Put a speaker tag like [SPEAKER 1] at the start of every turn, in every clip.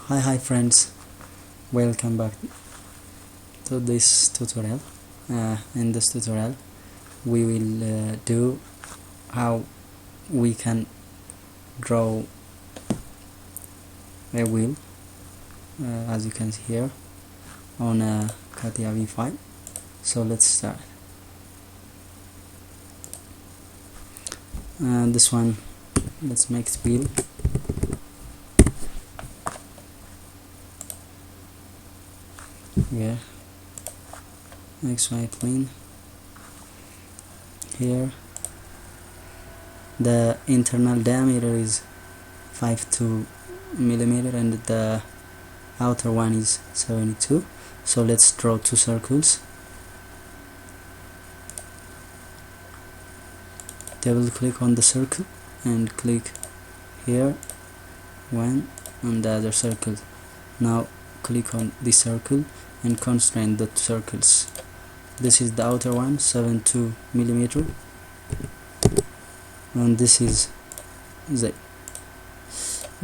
[SPEAKER 1] Hi friends, welcome back to this tutorial. In this tutorial we will do how we can draw a wheel, as you can see here on a CATIA V5. So let's start. This one, let's make it wheel. Here, XY plane. Here the internal diameter is 5.2 millimeter and the outer one is 72. So let's draw two circles. Double click on the circle and click here, one on the other circle. Now click on the circle and constrain the circles. This is the outer one, 7.2 millimeter, and this is the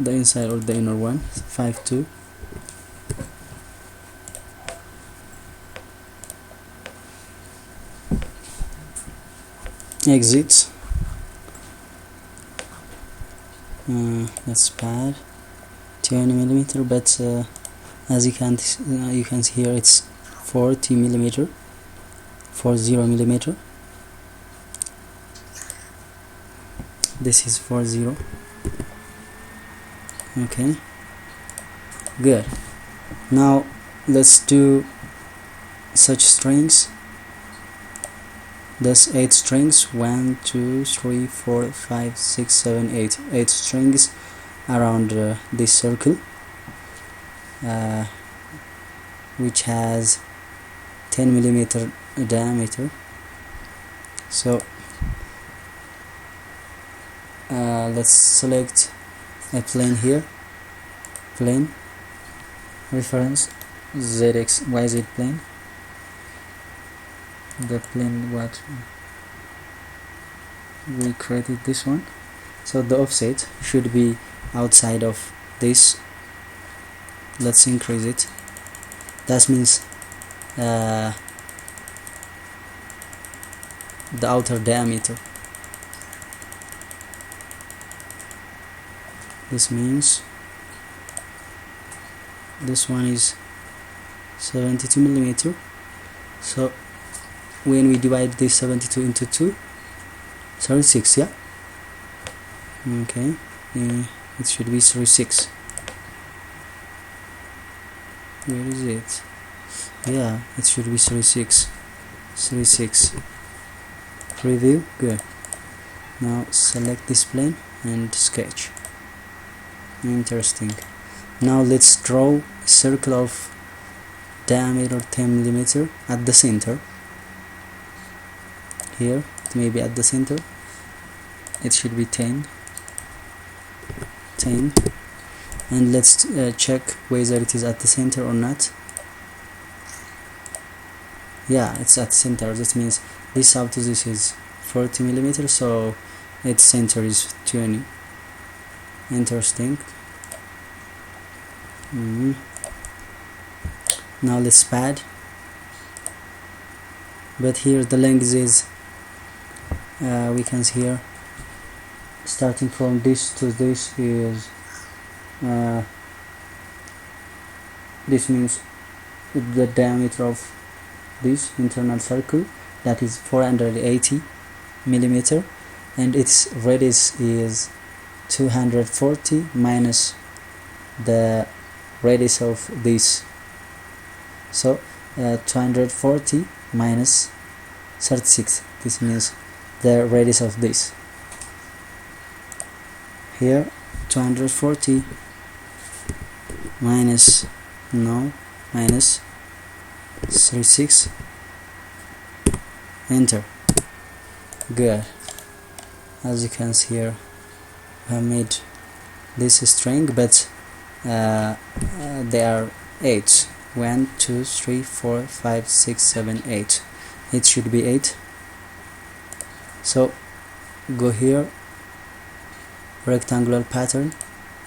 [SPEAKER 1] inside or the inner one, 5.2. Exits. That's bad, 20 millimeter, but as you can see here, it's 40 millimeter. This is 40. Okay, good. Now let's do such strings. There's 8 strings, 1 2 3 4 5 6 7 8 strings around this circle, which has 10 millimeter diameter. So let's select a plane here, plane reference ZX YZ plane, the plane what we created, this one. So the offset should be outside of this. Let's increase it. That means the outer diameter. This means this one is 72 millimeter. So when we divide this 72 into 2, 36, yeah. Okay, it should be 36. Where is it? Yeah, it should be 36. Preview, good. Now select this plane and sketch. Interesting. Now let's draw a circle of diameter 10 millimeter at the center. Here, maybe at the center. It should be 10. And let's check whether it is at the center or not. Yeah, it's at center. That means this up to this is 40 millimeter, so its center is 20. Interesting. Now let's pad, but here the length is we can see here, starting from this to this is this means the diameter of this internal circle, that is 480 millimeter, and its radius is 240 minus the radius of this. So 240 minus 36, this means the radius of this. Here 240 minus 36, enter. Good. As you can see here, I made this string, but there are 8. 1 2 3 4 5 6 7 8. It should be 8. So go here, rectangular pattern,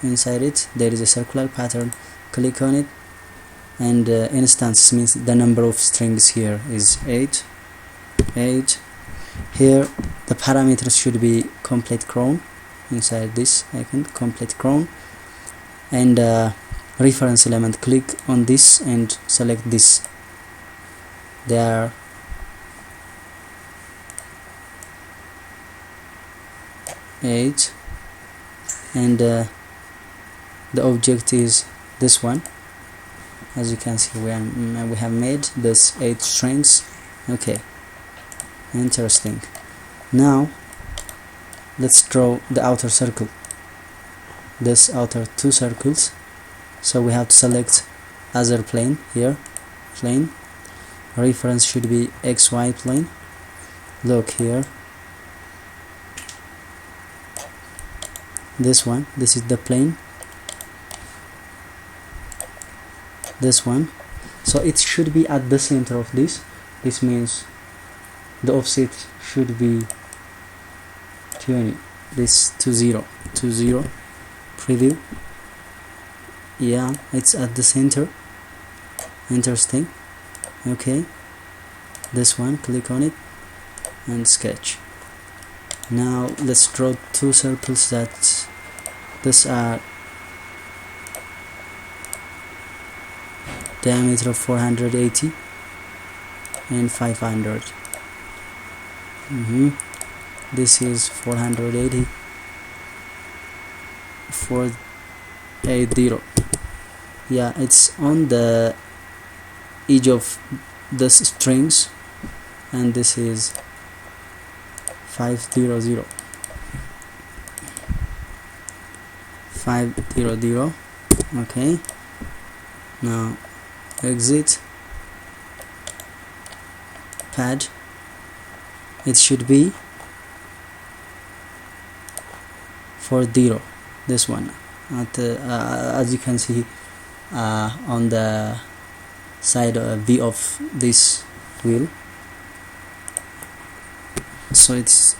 [SPEAKER 1] inside it there is a circular pattern, click on it, and instance means the number of strings here is 8. Here the parameters should be complete cron inside this icon, complete cron, and reference element, click on this and select this. There 8, and the object is this one. As you can see, we have made this 8 strings. Okay, interesting. Now let's draw the outer circle, this outer 2 circles. So we have to select other plane here, plane, reference should be XY plane. Look here, this one, this is the plane, this one. So it should be at the center of this. This means the offset should be 20, this 20, preview. Yeah, it's at the center. Interesting. Okay, this one, click on it and sketch. Now let's draw 2 circles that these are diameter of 480 and 500. This is 480, 480. Yeah, it's on the edge of the strings, and this is 500, 500. Okay, now exit, pad, it should be 40, this one at as you can see on the side V of this wheel. So it's,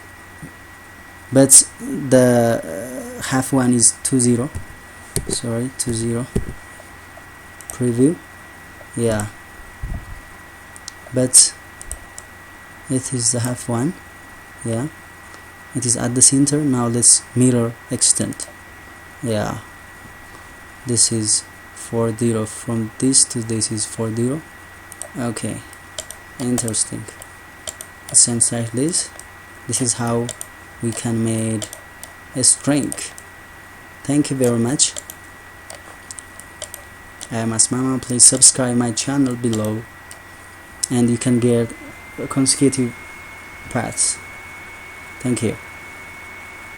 [SPEAKER 1] but the half one is 20, sorry, 20, preview. Yeah, but it is the half one. Yeah, it is at the center. Now let's mirror extent. Yeah, this is 40, from this to this is 40. Okay, interesting. Same like this. This is how we can make a string. Thank you very much. I am Asmamaw. Please subscribe my channel below, and you can get consecutive paths. Thank you.